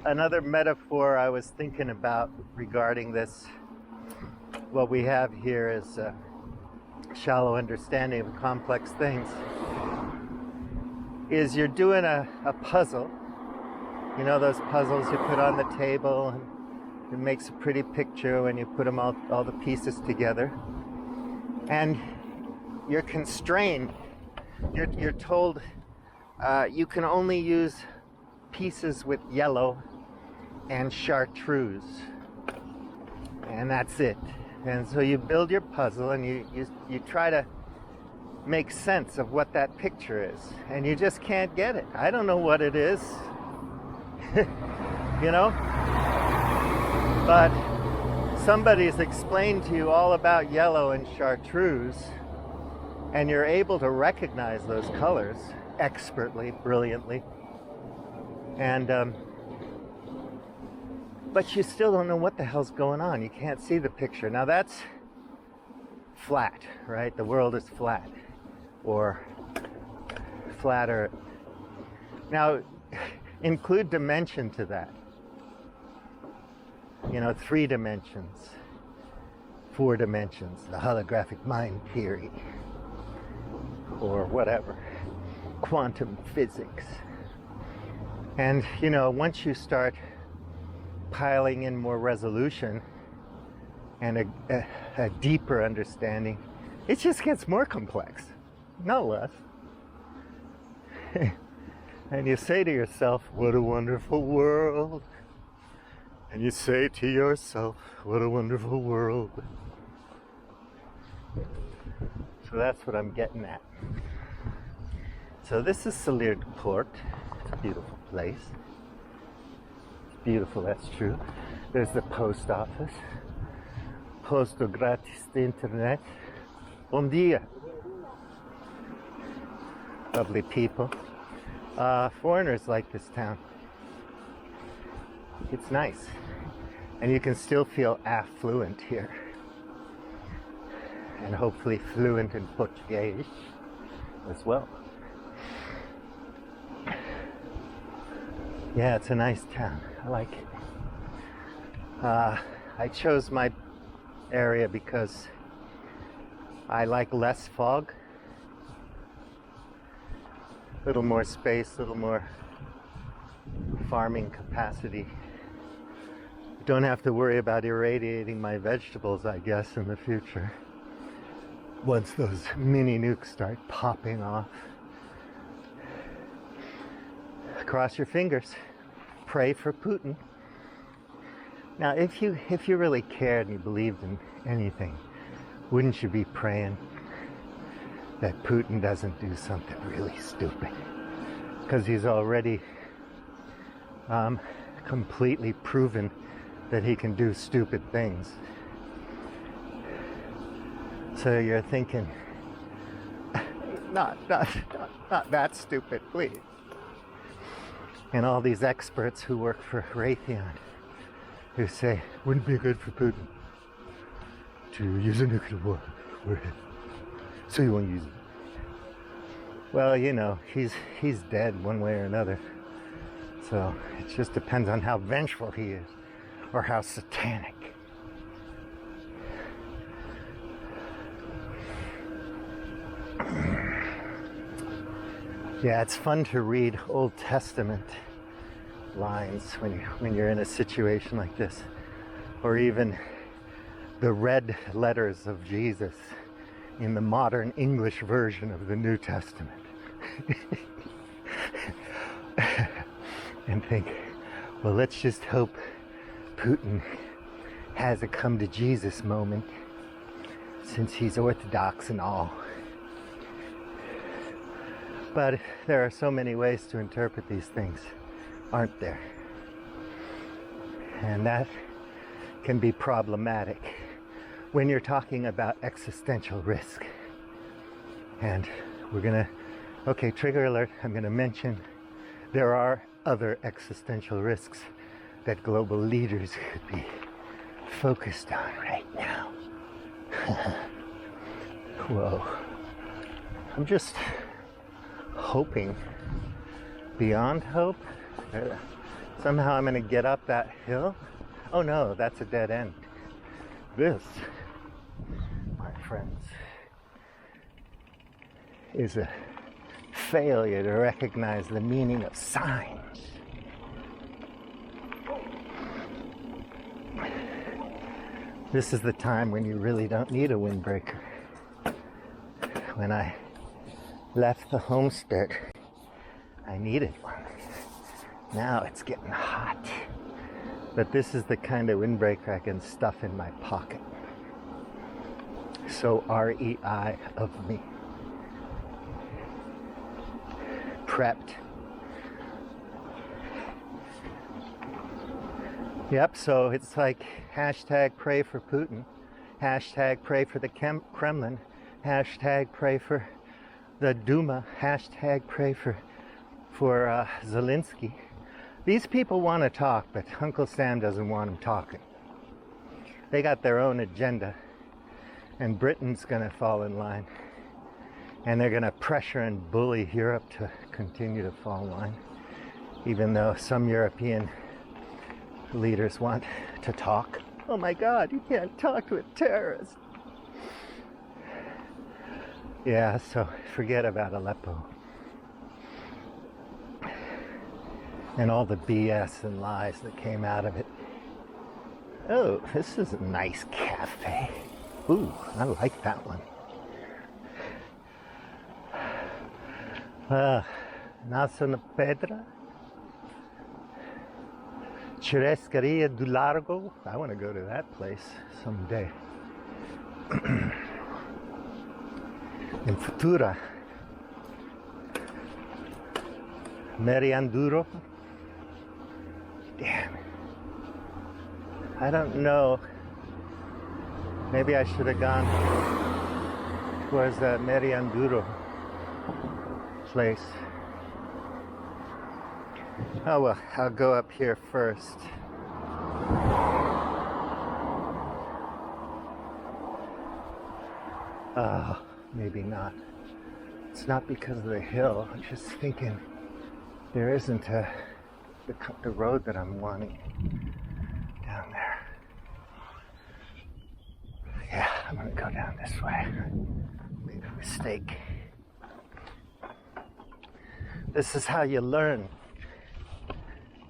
Another metaphor I was thinking about regarding this, what we have here is a shallow understanding of complex things, is you're doing a puzzle. You know those puzzles you put on the table and it makes a pretty picture when you put them all the pieces together. And you're constrained. You're told you can only use pieces with yellow and chartreuse, and that's it. And so you build your puzzle and you try to make sense of what that picture is, and you just can't get it. I don't know what it is, you know, but somebody's explained to you all about yellow and chartreuse, and you're able to recognize those colors expertly, brilliantly, and but you still don't know what the hell's going on. You can't see the picture. Now that's flat, right? The world is flat, or flatter. Now include dimension to that. You know, 3 dimensions, 4 dimensions, the holographic mind theory, or whatever, quantum physics. And, you know, once you start piling in more resolution and a deeper understanding, it just gets more complex, not less. And you say to yourself, what a wonderful world. And you say to yourself, what a wonderful world. So that's what I'm getting at. So this is Salir, Porto. It's a beautiful place. Beautiful, that's true. There's the post office. Posto gratis de internet. Bom dia. Lovely people. Foreigners like this town. It's nice. And you can still feel affluent here. And hopefully fluent in Portuguese as well. Yeah, it's a nice town. I like it. I chose my area because I like less fog, a little more space, a little more farming capacity. Don't have to worry about irradiating my vegetables, I guess, in the future. Once those mini nukes start popping off. Cross your fingers. Pray for Putin. Now, if you really cared and you believed in anything, wouldn't you be praying that Putin doesn't do something really stupid? Because he's already completely proven that he can do stupid things. So you're thinking, not that stupid, please. And all these experts who work for Raytheon who say, wouldn't be good for Putin to use a nuclear war. So you won't use it. Well, you know, he's dead one way or another. So it just depends on how vengeful he is or how satanic. Yeah, it's fun to read Old Testament lines when you're in a situation like this, or even the red letters of Jesus in the modern English version of the New Testament. And think, well, let's just hope Putin has a come to Jesus moment, since he's Orthodox and all. But there are so many ways to interpret these things, aren't there? And that can be problematic when you're talking about existential risk. And we're gonna, okay, trigger alert, I'm gonna mention there are other existential risks that global leaders could be focused on right now. Whoa. I'm just hoping beyond hope. Somehow I'm going to get up that hill. Oh no, that's a dead end. This, my friends, is a failure to recognize the meaning of signs. This is the time when you really don't need a windbreaker. When I left the homestead, I needed one. Now it's getting hot. But this is the kind of windbreaker I can stuff in my pocket. So REI of me. Prepped. Yep, so it's like hashtag pray for Putin, hashtag pray for the Kremlin, hashtag pray for the Duma, hashtag pray for Zelensky. These people want to talk, but Uncle Sam doesn't want them talking. They got their own agenda, and Britain's going to fall in line. And they're going to pressure and bully Europe to continue to fall in line, even though some European leaders want to talk. Oh my God, you can't talk to a terrorist. Yeah, so forget about Aleppo. And all the BS and lies that came out of it. Oh, this is a nice cafe. Ooh, I like that one. Nace na Pedra. Churrascaria do Largo. I want to go to that place someday. In Futura. Merianduro. Damn. I don't know. Maybe I should have gone towards that Merianduro place. Oh well, I'll go up here first. Oh, maybe not. It's not because of the hill. I'm just thinking there isn't the road that I'm wanting down there. Yeah, I'm gonna go down this way. Made a mistake. This is how you learn,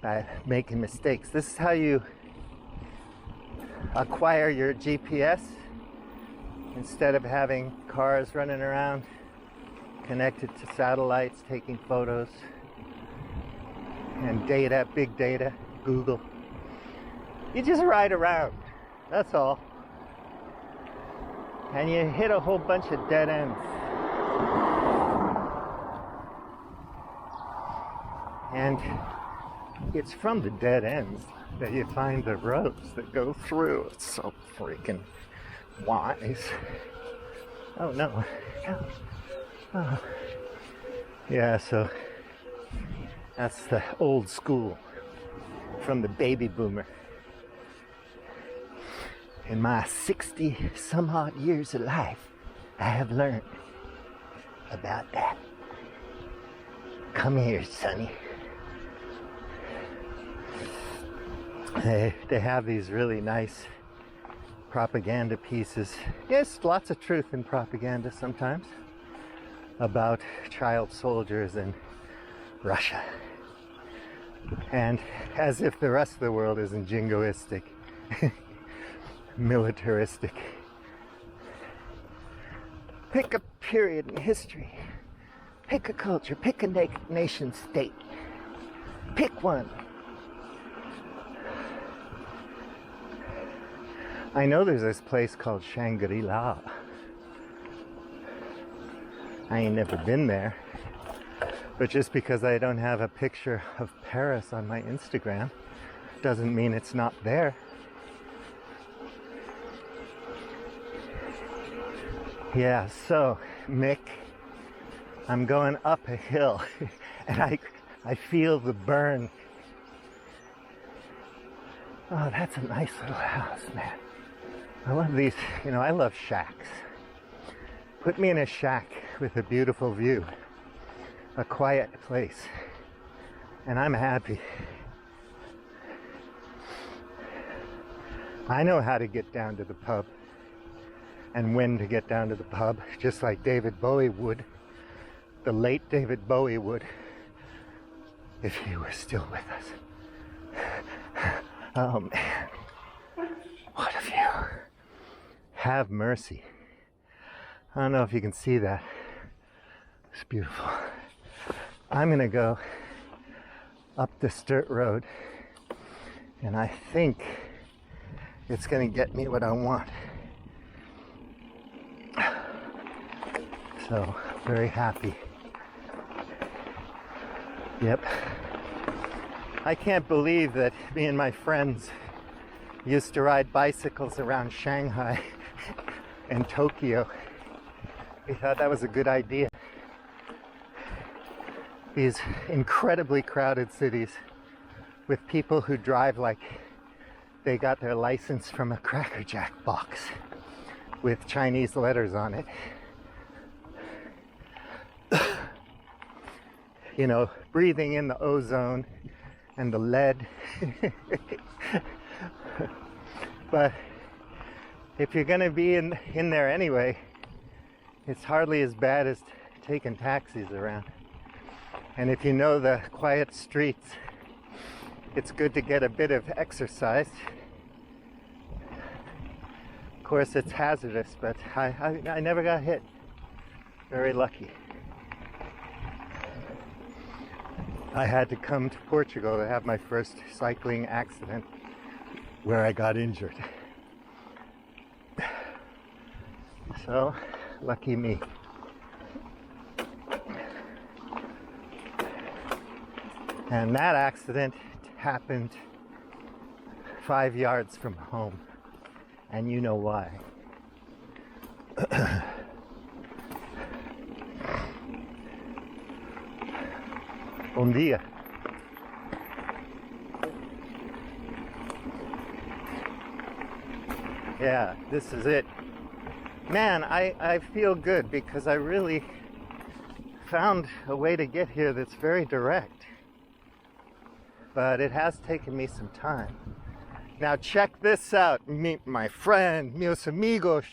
by making mistakes. This is how you acquire your GPS instead of having cars running around connected to satellites taking photos and data, big data, Google. You just ride around, that's all. And you hit a whole bunch of dead ends. And it's from the dead ends that you find the roads that go through. It's so freaking wise. Oh no. Oh. Yeah, so that's the old school from the baby boomer. In my 60 some odd years of life, I have learned about that. Come here, Sonny. They have these really nice propaganda pieces. Yes, lots of truth in propaganda sometimes about child soldiers in Russia. And as if the rest of the world isn't jingoistic, militaristic. Pick a period in history. Pick a culture. Pick a nation state. Pick one. I know there's this place called Shangri-La. I ain't never been there. But just because I don't have a picture of Paris on my Instagram doesn't mean it's not there. Yeah, so Mick, I'm going up a hill and I feel the burn. Oh, that's a nice little house, man. I love these, I love shacks. Put me in a shack with a beautiful view, a quiet place, and I'm happy. I know how to get down to the pub and when to get down to the pub, just like David Bowie would, the late David Bowie would, if he was still with us. Oh man, what a view. Have mercy. I don't know if you can see that. It's beautiful. I'm gonna go up this dirt road, and I think it's gonna get me what I want. So, very happy. Yep. I can't believe that me and my friends used to ride bicycles around Shanghai and Tokyo. We thought that was a good idea. These incredibly crowded cities with people who drive like they got their license from a Cracker Jack box with Chinese letters on it. You know, breathing in the ozone and the lead. But if you're gonna be in there anyway, it's hardly as bad as taking taxis around. And if you know the quiet streets, it's good to get a bit of exercise. Of course, it's hazardous, but I never got hit. Very lucky. I had to come to Portugal to have my first cycling accident where I got injured. So, lucky me. And that accident happened 5 yards from home. And you know why. Bom dia. Yeah, this is it. Man, I feel good because I really found a way to get here that's very direct. But it has taken me some time. Now check this out. Meet my friend, meus amigos.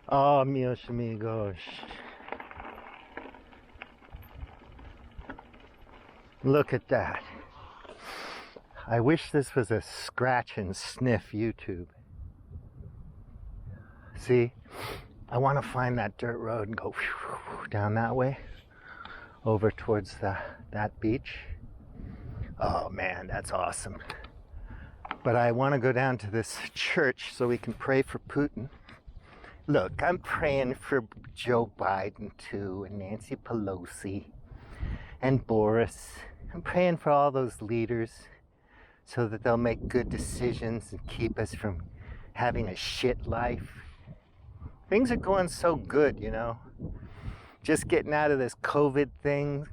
Oh, meus amigos. Look at that. I wish this was a scratch and sniff YouTube. See, I want to find that dirt road and go down that way over towards that beach. Oh man, that's awesome. But I want to go down to this church so we can pray for Putin. Look, I'm praying for Joe Biden too, and Nancy Pelosi, and Boris. I'm praying for all those leaders so that they'll make good decisions and keep us from having a shit life. Things are going so good, you know. Just getting out of this COVID thing.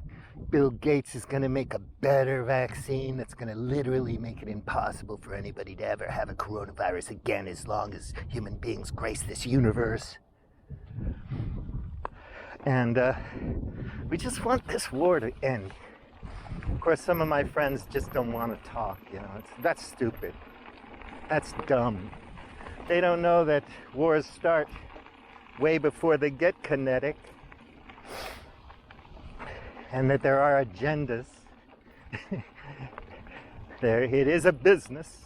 Bill Gates is going to make a better vaccine that's going to literally make it impossible for anybody to ever have a coronavirus again as long as human beings grace this universe. And we just want this war to end. Of course, some of my friends just don't want to talk, you know. That's stupid. That's dumb. They don't know that wars start way before they get kinetic. And that there are agendas. It is a business.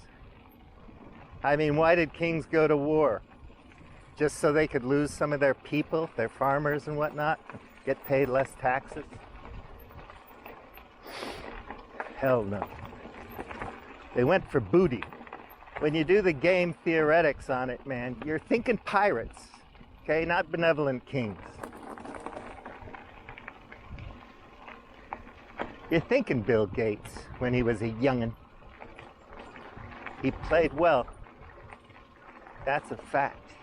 I mean, why did kings go to war? Just so they could lose some of their people, their farmers and whatnot, get paid less taxes? Hell no. They went for booty. When you do the game theoretics on it, man, you're thinking pirates, okay? Not benevolent kings. You're thinking Bill Gates when he was a youngin'. He played well. That's a fact.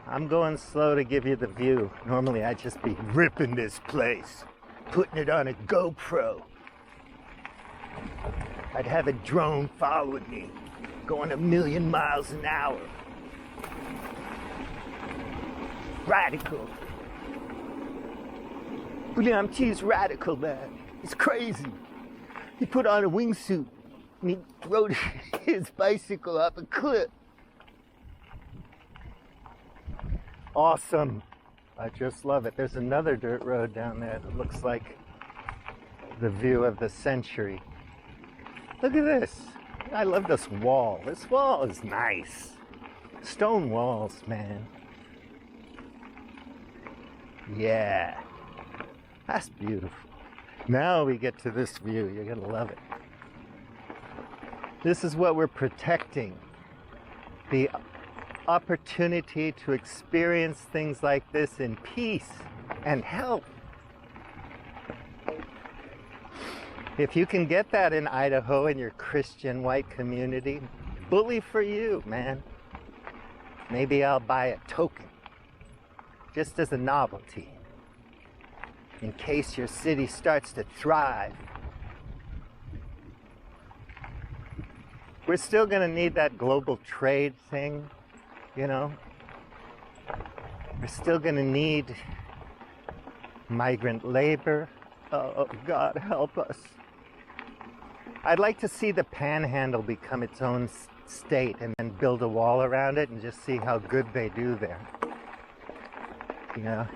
I'm going slow to give you the view. Normally I'd just be ripping this place, putting it on a GoPro. I'd have a drone following me, going 1,000,000 miles an hour. Radical. William T's radical, man. It's crazy. He put on a wingsuit and he rode his bicycle off a cliff. Awesome. I just love it. There's another dirt road down there that looks like the view of the century. Look at this. I love this wall. This wall is nice. Stone walls, man. Yeah. That's beautiful. Now we get to this view. You're gonna love it. This is what we're protecting. The opportunity to experience things like this in peace and health. If you can get that in Idaho in your Christian white community, bully for you, man. Maybe I'll buy a token, just as a novelty, in case your city starts to thrive. We're still gonna need that global trade thing, you know? We're still gonna need migrant labor. Oh, God, help us. I'd like to see the Panhandle become its own state and then build a wall around it and just see how good they do there. You know?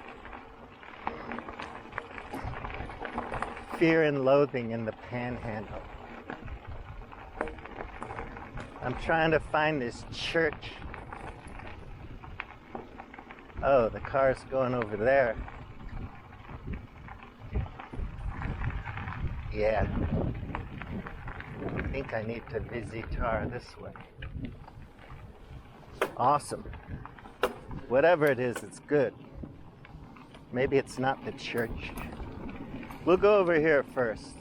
Fear and loathing in the Panhandle. I'm trying to find this church. Oh, the car's going over there. Yeah. I think I need to visitar this way. Awesome. Whatever it is, it's good. Maybe it's not the church. We'll go over here first.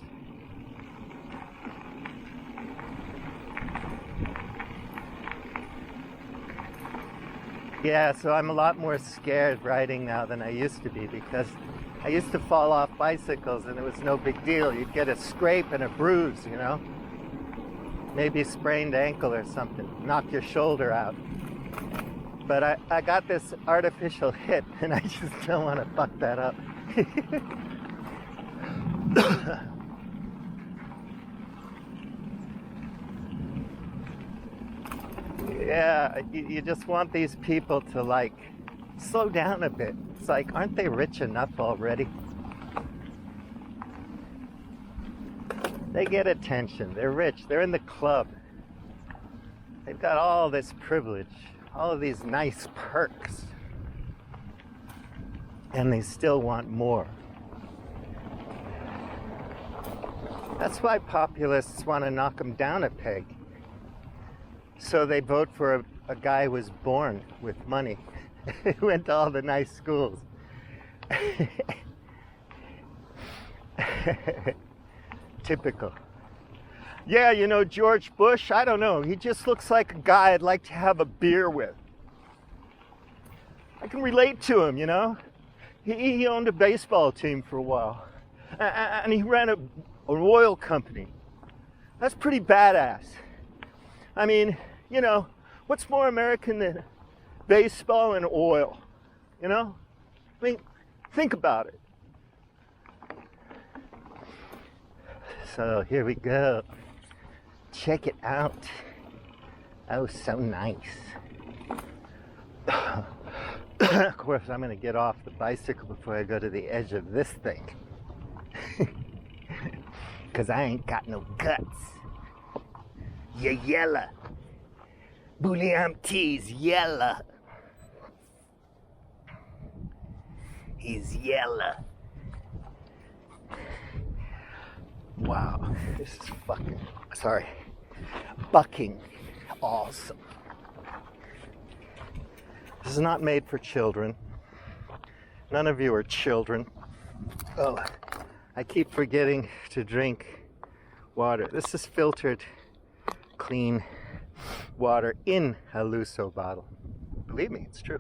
Yeah, so I'm a lot more scared riding now than I used to be, because I used to fall off bicycles and it was no big deal. You'd get a scrape and a bruise, you know? Maybe a sprained ankle or something, knock your shoulder out. But I got this artificial hit and I just don't want to fuck that up. Yeah, you just want these people to, like, slow down a bit. It's like, aren't they rich enough already? They get attention. They're rich. They're in the club. They've got all this privilege, all of these nice perks. And they still want more. That's why populists want to knock them down a peg. So they vote for a guy who was born with money, who went to all the nice schools. Typical. Yeah, you know, George Bush, I don't know. He just looks like a guy I'd like to have a beer with. I can relate to him, you know. He owned a baseball team for a while. And he ran a oil company. That's pretty badass. I mean, you know, what's more American than baseball and oil? You know? I mean, think about it. So here we go. Check it out. Oh, so nice. Of course, I'm going to get off the bicycle before I go to the edge of this thing. Because I ain't got no guts. You yella. Bouliamti's yella. He's yella. Wow, this is bucking awesome. This is not made for children. None of you are children. Oh, I keep forgetting to drink water. This is filtered, clean water in a Luso bottle. Believe me, it's true.